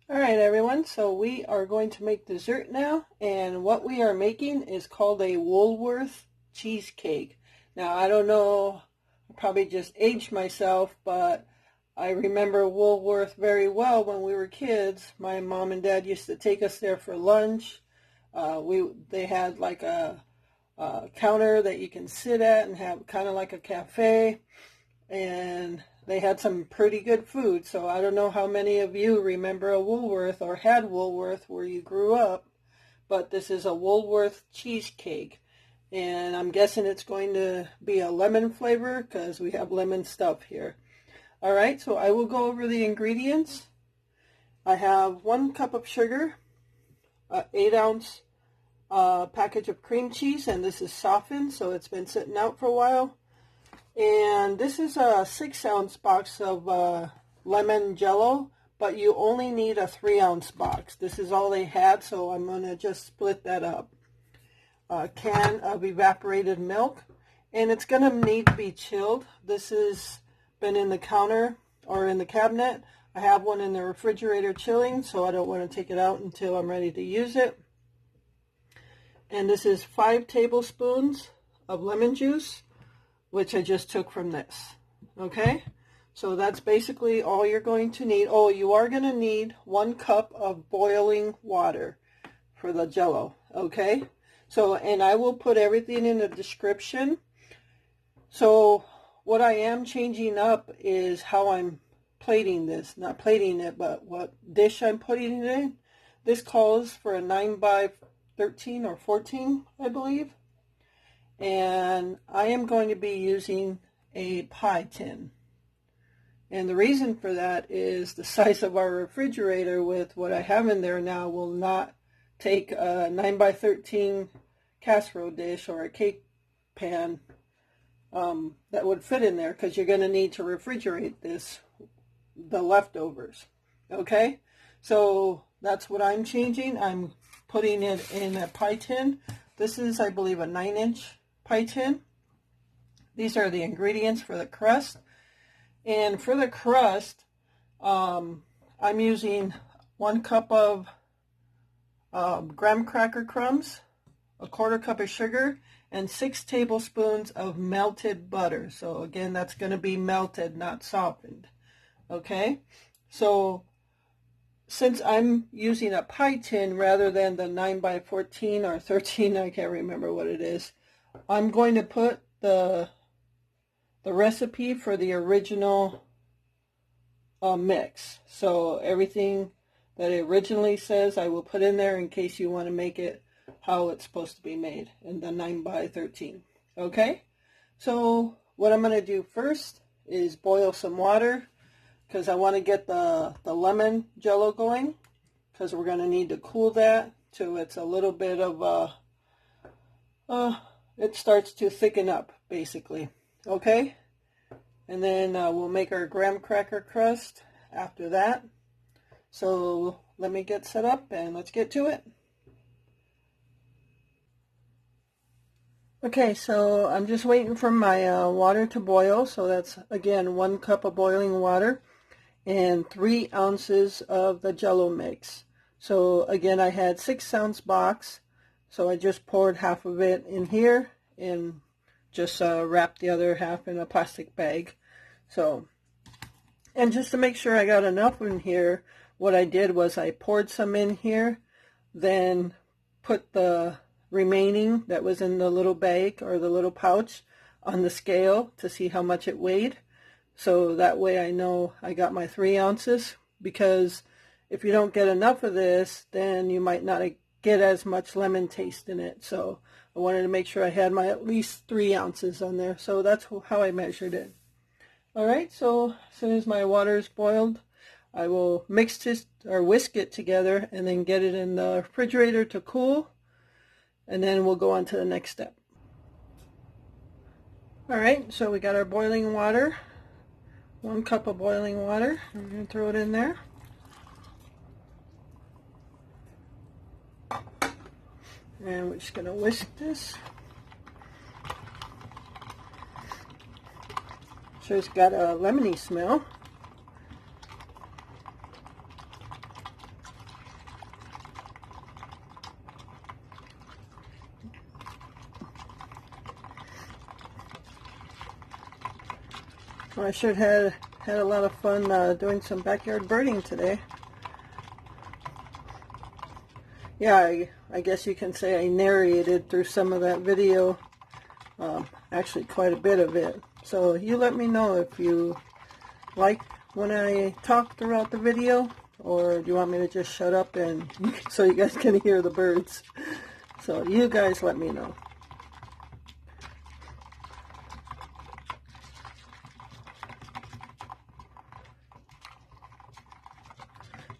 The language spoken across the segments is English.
All right, everyone, so we are going to make dessert now, and what we are making is called a Woolworth cheesecake. Now, I don't know, I probably just aged myself, but I remember Woolworth very well when we were kids. My mom and dad used to take us there for lunch. They had like a counter that you can sit at and have kind of like a cafe, and they had some pretty good food. So I don't know how many of you remember a Woolworth or had Woolworth where you grew up, but this is a Woolworth cheesecake. And I'm guessing it's going to be a lemon flavor because we have lemon stuff here. All right, so I will go over the ingredients. I have 1 cup of sugar, an 8-ounce package of cream cheese, and this is softened, so it's been sitting out for a while. And this is a 6-ounce box of lemon Jell-O, but you only need a 3-ounce box. This is all they had, so I'm going to just split that up. A can of evaporated milk, and it's going to need to be chilled. This has been in the counter or in the cabinet. I have one in the refrigerator chilling, so I don't want to take it out until I'm ready to use it. And this is 5 tablespoons of lemon juice, which I just took from this. Okay, so that's basically all you're going to need. Oh, you are going to need 1 cup of boiling water for the Jell-O. Okay, so, and I will put everything in the description. So what I am changing up is how I'm plating this. Not plating it, but what dish I'm putting it in. This calls for a 9 by 13 or 14, I believe. And I am going to be using a pie tin. And the reason for that is the size of our refrigerator with what I have in there now will not take a 9 by 13 casserole dish or a cake pan that would fit in there, because you're going to need to refrigerate the leftovers. Okay, so that's what I'm changing. I'm putting it in a pie tin. This is, I believe, a 9-inch pie tin. These are the ingredients for the crust. And for the crust, I'm using 1 cup of graham cracker crumbs, a 1/4 cup of sugar, and 6 tablespoons of melted butter. So again, that's going to be melted, not softened. Okay, so since I'm using a pie tin rather than the 9 by 14 or 13, I can't remember what it is, I'm going to put the recipe for the original mix. So everything that it originally says I will put in there in case you want to make it how it's supposed to be made in the 9 by 13. Okay, so what I'm going to do first is boil some water, because I want to get the lemon Jell-O going, because we're going to need to cool that till it's a little bit of it starts to thicken up, basically. Okay, and then we'll make our graham cracker crust after that. So let me get set up and let's get to it. Okay, so I'm just waiting for my water to boil. So that's, again, 1 cup of boiling water and 3 ounces of the Jell-O mix. So again, I had 6-ounce box, so I just poured half of it in here and just wrapped the other half in a plastic bag. So, and just to make sure I got enough in here, what I did was I poured some in here, then put the remaining that was in the little bag or the little pouch on the scale to see how much it weighed. So that way I know I got my 3 ounces, because if you don't get enough of this, then you might not get as much lemon taste in it. So I wanted to make sure I had my at least 3 ounces on there. So that's how I measured it. All right, so as soon as my water is boiled, I will mix this or whisk it together and then get it in the refrigerator to cool. And then we'll go on to the next step. All right, so we got our boiling water. 1 cup of boiling water. I'm going to throw it in there. And we're just going to whisk this. So it's got a lemony smell. I sure had a lot of fun doing some backyard birding today. Yeah, I guess you can say I narrated through some of that video, actually quite a bit of it. So you let me know if you like when I talk throughout the video, or do you want me to just shut up and so you guys can hear the birds? So you guys let me know.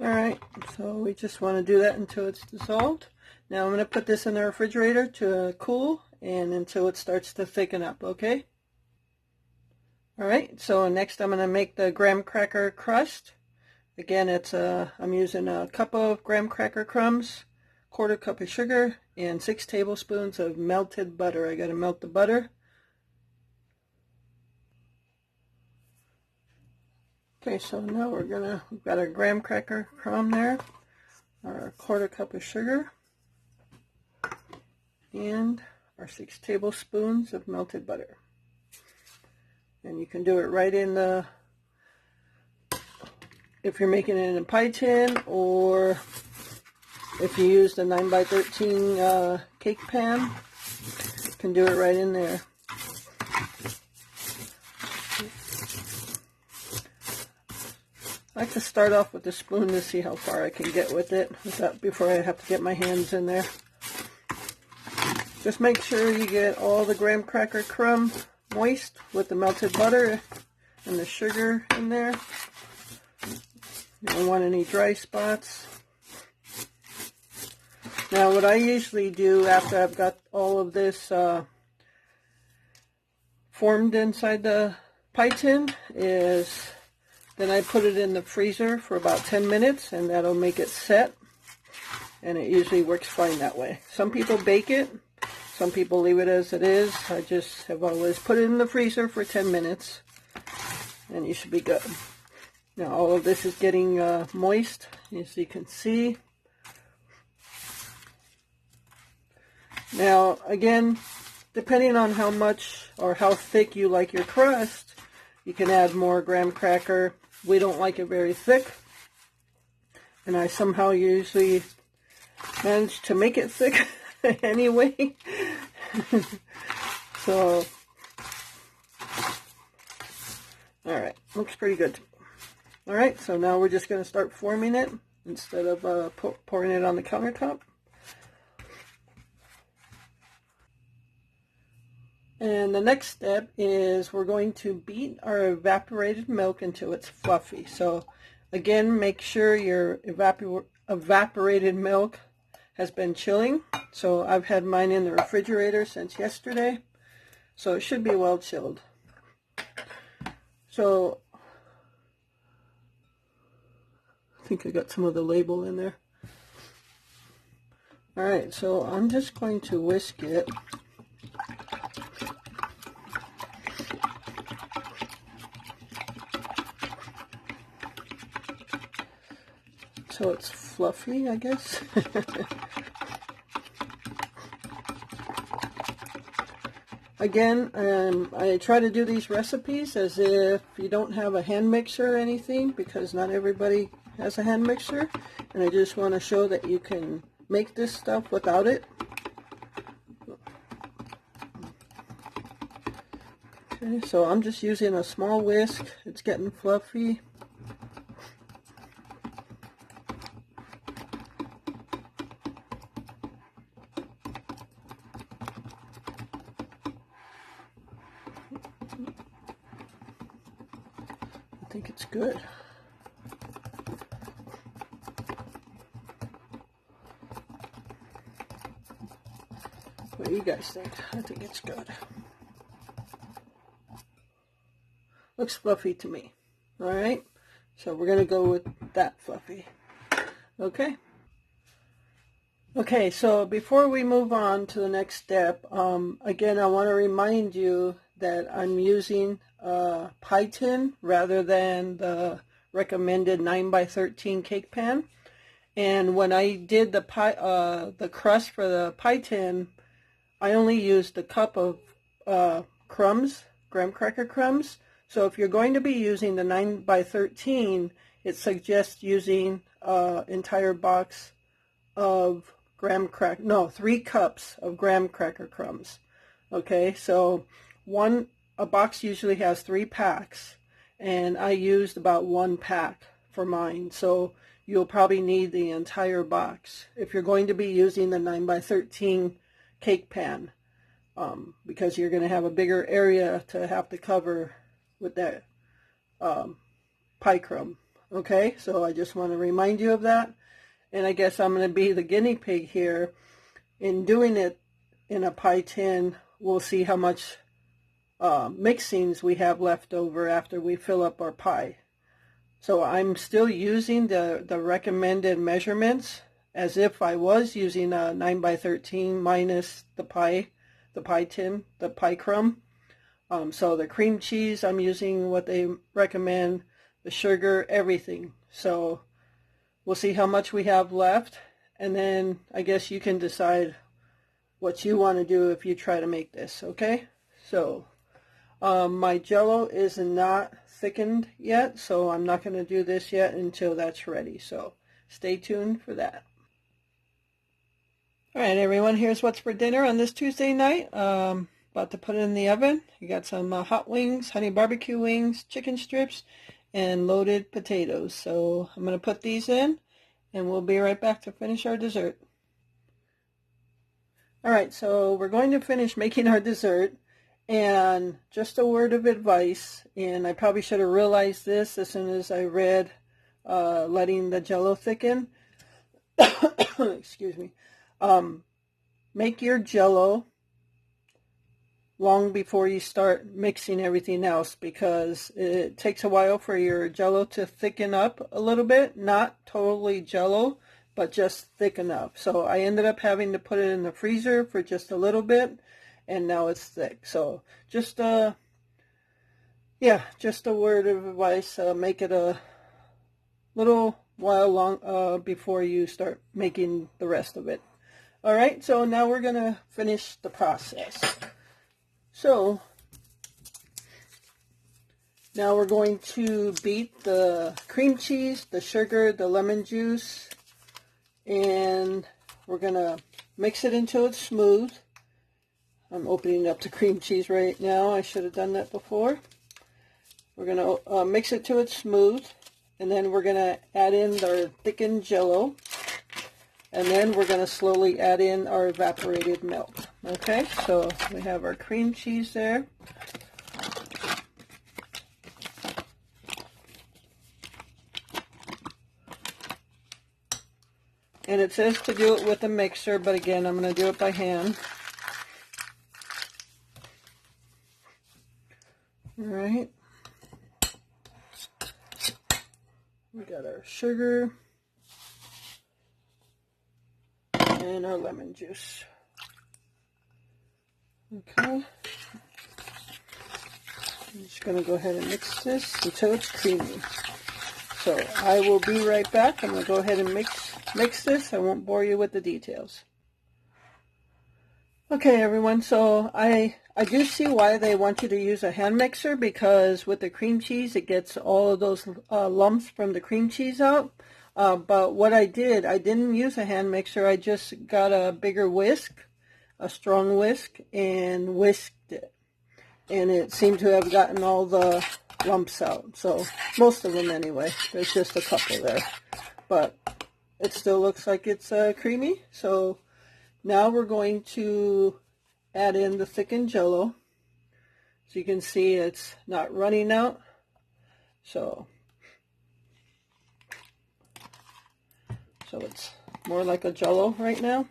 Alright, so we just want to do that until it's dissolved. Now I'm going to put this in the refrigerator to cool and until it starts to thicken up, okay? Alright, so next I'm going to make the graham cracker crust. Again, I'm using a cup of graham cracker crumbs, 1/4 cup of sugar, and 6 tablespoons of melted butter. I got to melt the butter. Okay, so now we've got our graham cracker crumb there, our 1/4 cup of sugar, and our 6 tablespoons of melted butter. And you can do it right in the, if you're making it in a pie tin, or if you use the 9x13 cake pan, you can do it right in there. I like to start off with the spoon to see how far I can get with it before I have to get my hands in there. Just make sure you get all the graham cracker crumb moist with the melted butter and the sugar in there. You don't want any dry spots. Now what I usually do after I've got all of this formed inside the pie tin is then I put it in the freezer for about 10 minutes and that'll make it set, and it usually works fine that way. Some people bake it, some people leave it as it is. I just have always put it in the freezer for 10 minutes and you should be good. Now all of this is getting moist, as you can see. Now again, depending on how much or how thick you like your crust, you can add more graham cracker. We don't like it very thick, and I somehow usually manage to make it thick anyway. So, alright, looks pretty good. Alright, so now we're just going to start forming it instead of pouring it on the countertop. And the next step is we're going to beat our evaporated milk until it's fluffy. So again, make sure your evaporated milk has been chilling. So I've had mine in the refrigerator since yesterday, so it should be well chilled. So I think I got some of the label in there. Alright, so I'm just going to whisk it. So it's fluffy, I guess. Again, I try to do these recipes as if you don't have a hand mixer or anything, because not everybody has a hand mixer, and I just want to show that you can make this stuff without it. Okay, so I'm just using a small whisk. It's getting fluffy. I think it's good. What do you guys think? I think it's good. Looks fluffy to me. Alright, so we're going to go with that fluffy. Okay? Okay, so before we move on to the next step, again, I want to remind you that I'm using a pie tin rather than the recommended 9x13 cake pan. And when I did the crust for the pie tin, I only used a cup of crumbs, graham cracker crumbs. So if you're going to be using the 9 by 13, it suggests using an entire box of 3 cups of graham cracker crumbs. Okay, so a box usually has 3 packs, and I used about 1 pack for mine. So you'll probably need the entire box if you're going to be using the 9 by 13 cake pan, because you're going to have a bigger area to have to cover with that pie crumb. Okay, so I just want to remind you of that. And I guess I'm going to be the guinea pig here. In doing it in a pie tin, we'll see how much mixings we have left over after we fill up our pie. So I'm still using the recommended measurements as if I was using a 9 by 13 minus the pie tin, the pie crumb. So the cream cheese, I'm using what they recommend, the sugar, everything. So we'll see how much we have left, and then I guess you can decide what you want to do if you try to make this, okay? So my Jell-O is not thickened yet, so I'm not going to do this yet until that's ready. So stay tuned for that. All right, everyone, here's what's for dinner on this Tuesday night. About to put it in the oven. You got some hot wings, honey barbecue wings, chicken strips, and loaded potatoes. So I'm going to put these in, and we'll be right back to finish our dessert. All right, so we're going to finish making our dessert, and just a word of advice, and I probably should have realized this as soon as I read letting the Jell-O thicken. Excuse me. Make your Jell-O long before you start mixing everything else, because it takes a while for your Jell-O to thicken up a little bit, not totally Jell-O, but just thicken up. So I ended up having to put it in the freezer for just a little bit, and now it's thick. So just a word of advice, make it a little while long before you start making the rest of it. All right, so now we're going to finish the process. So now we're going to beat the cream cheese, the sugar, the lemon juice, and we're going to mix it until it's smooth. I'm opening up the cream cheese right now. I should have done that before. We're going to mix it till it's smooth, and then we're going to add in our thickened Jell-O, and then we're going to slowly add in our evaporated milk. Okay, so we have our cream cheese there. And it says to do it with a mixer, but again, I'm going to do it by hand. All right. We got our sugar and our lemon juice. Okay. I'm just going to go ahead and mix this until it's creamy. So I will be right back. I'm going to go ahead and mix this. I won't bore you with the details. Okay, everyone, so I do see why they want you to use a hand mixer, because with the cream cheese, it gets all of those lumps from the cream cheese out. But what I didn't use a hand mixer. I just got a bigger whisk, a strong whisk, and whisked it. And it seemed to have gotten all the lumps out. So most of them anyway. There's just a couple there. But it still looks like it's creamy. So now we're going to add in the thickened Jell-O. So you can see it's not running out. So it's more like a Jell-O right now.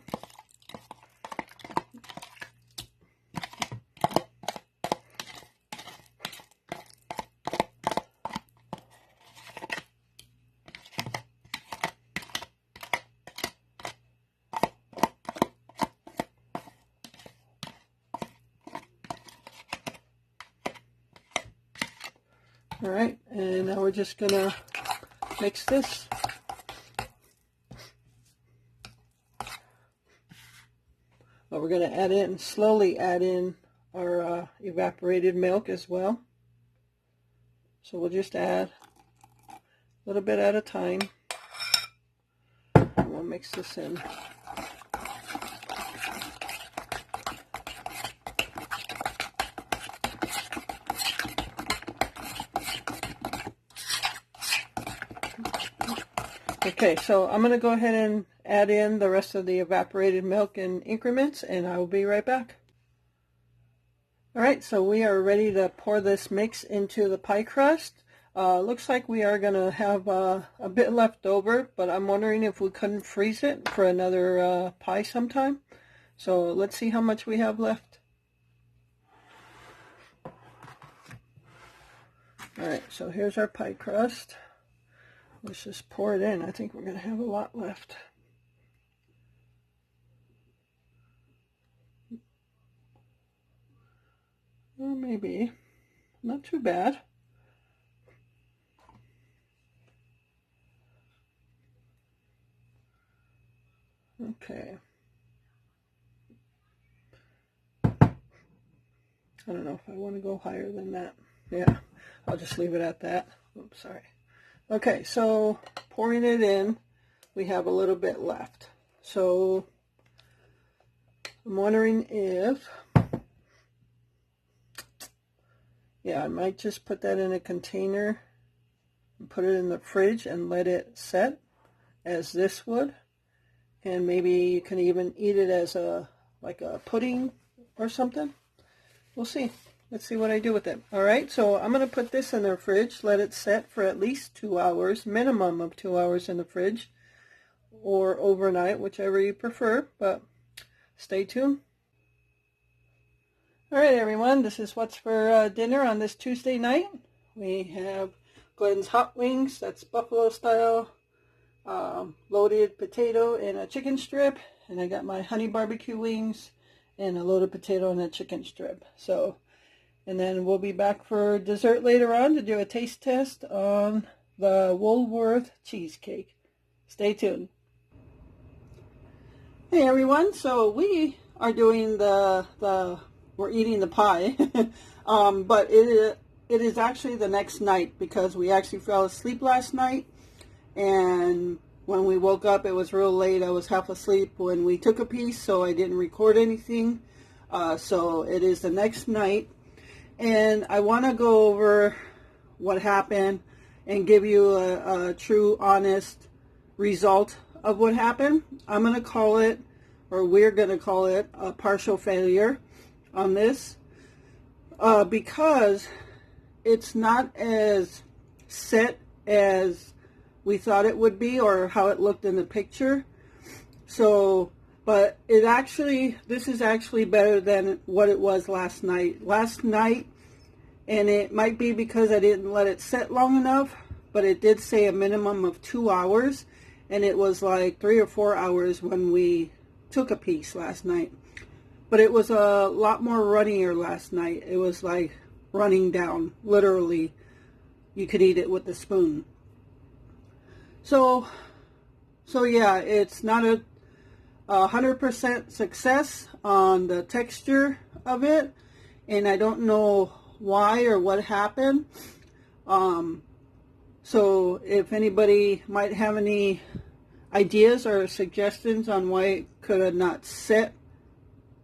All right, and now we're just gonna mix this. But we're gonna slowly add in our evaporated milk as well. So we'll just add a little bit at a time. And we'll mix this in. Okay, so I'm going to go ahead and add in the rest of the evaporated milk in increments, and I will be right back. Alright, so we are ready to pour this mix into the pie crust. Looks like we are going to have a bit left over, but I'm wondering if we couldn't freeze it for another pie sometime. So let's see how much we have left. Alright, so here's our pie crust. Let's just pour it in. I think we're going to have a lot left. Or maybe not too bad. Okay. I don't know if I want to go higher than that. Yeah, I'll just leave it at that. Oops, sorry. Okay, so pouring it in, we have a little bit left. So I'm wondering if, yeah, I might just put that in a container and put it in the fridge and let it set as this would. And maybe you can even eat it as like a pudding or something. We'll see. Let's see what I do with it. Alright, so I'm going to put this in the fridge, let it set for at least 2 hours, minimum of 2 hours in the fridge, or overnight, whichever you prefer, but stay tuned. Alright everyone, this is what's for dinner on this Tuesday night. We have Glenn's hot wings, that's buffalo style, loaded potato and a chicken strip, and I got my honey barbecue wings and a loaded potato and a chicken strip. So, and then we'll be back for dessert later on to do a taste test on the Woolworth Cheesecake. Stay tuned. Hey everyone, so we are doing we're eating the pie, but it is actually the next night because we actually fell asleep last night, and when we woke up it was real late. I was half asleep when we took a piece, so I didn't record anything. So it is the next night. And I want to go over what happened and give you a true, honest result of what happened. I'm going to call it, or we're going to call it, a partial failure on this because it's not as set as we thought it would be or how it looked in the picture. So, but this is actually better than what it was last night. Last night, and it might be because I didn't let it set long enough, but it did say a minimum of 2 hours, and it was like 3 or 4 hours when we took a piece last night. But it was a lot more runnier last night. It was like running down, literally. You could eat it with a spoon. So yeah, it's not a 100% success on the texture of it, and I don't know why or what happened. So if anybody might have any ideas or suggestions on why it could have not set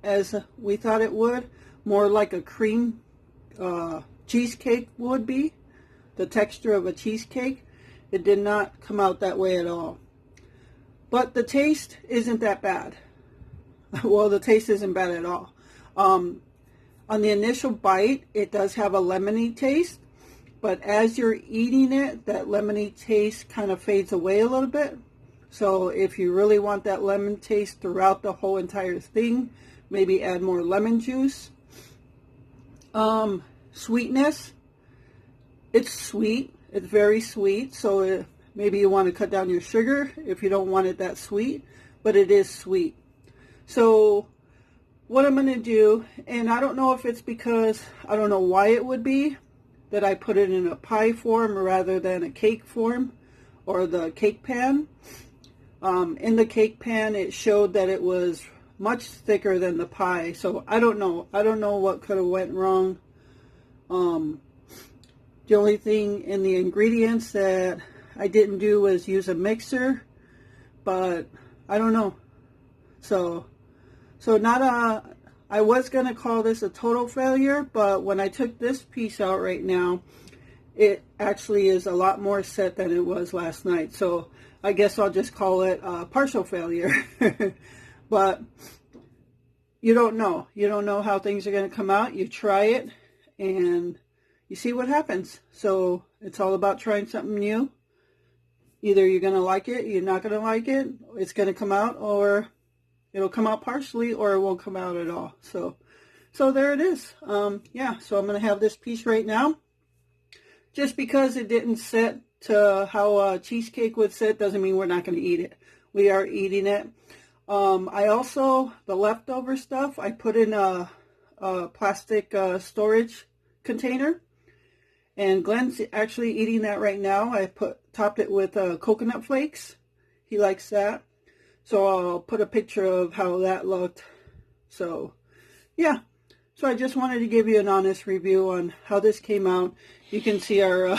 as we thought it would, more like a cream cheesecake would be, the texture of a cheesecake, it did not come out that way at all. But the taste isn't that bad. Well, the taste isn't bad at all. On the initial bite, it does have a lemony taste, but as you're eating it, that lemony taste kind of fades away a little bit. So if you really want that lemon taste throughout the whole entire thing, maybe add more lemon juice. Sweetness, it's sweet. It's very sweet, so maybe you want to cut down your sugar if you don't want it that sweet, but it is sweet. So what I'm going to do, and I don't know if it's because, I don't know why it would be that I put it in a pie form rather than a cake form or the cake pan. In the cake pan it showed that it was much thicker than the pie, so I don't know what could have went wrong The only thing in the ingredients that I didn't do was use a mixer, but I don't know. So I was going to call this a total failure, but when I took this piece out right now, it actually is a lot more set than it was last night. So I guess I'll just call it a partial failure. But you don't know. You don't know how things are going to come out. You try it and you see what happens. So it's all about trying something new. Either you're going to like it, you're not going to like it, it's going to come out, or it'll come out partially, or it won't come out at all. So there it is. Yeah, so I'm going to have this piece right now. Just because it didn't set to how a cheesecake would sit doesn't mean we're not going to eat it. We are eating it. I also, the leftover stuff, I put in a plastic storage container. And Glenn's actually eating that right now. I topped it with coconut flakes. He likes that. So I'll put a picture of how that looked. So, yeah. So I just wanted to give you an honest review on how this came out. You can see our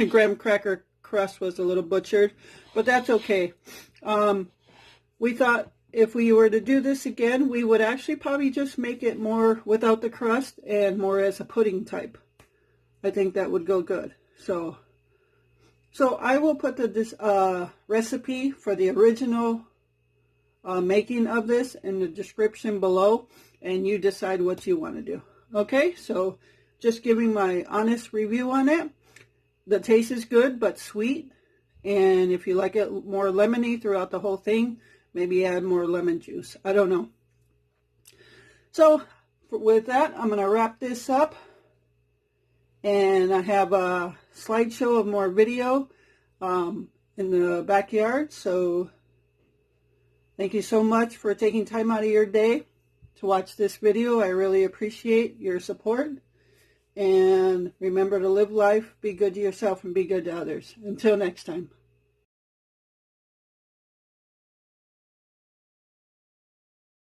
graham cracker crust was a little butchered, but that's okay. We thought if we were to do this again, we would actually probably just make it more without the crust and more as a pudding type. I think that would go good. So I will put this recipe for the original making of this in the description below, and you decide what you want to do. Okay, so just giving my honest review on it. The taste is good but sweet, and if you like it more lemony throughout the whole thing, maybe add more lemon juice. I don't know. So with that, I'm going to wrap this up. And I have a slideshow of more video in the backyard. So thank you so much for taking time out of your day to watch this video. I really appreciate your support. And remember to live life, be good to yourself, and be good to others. Until next time.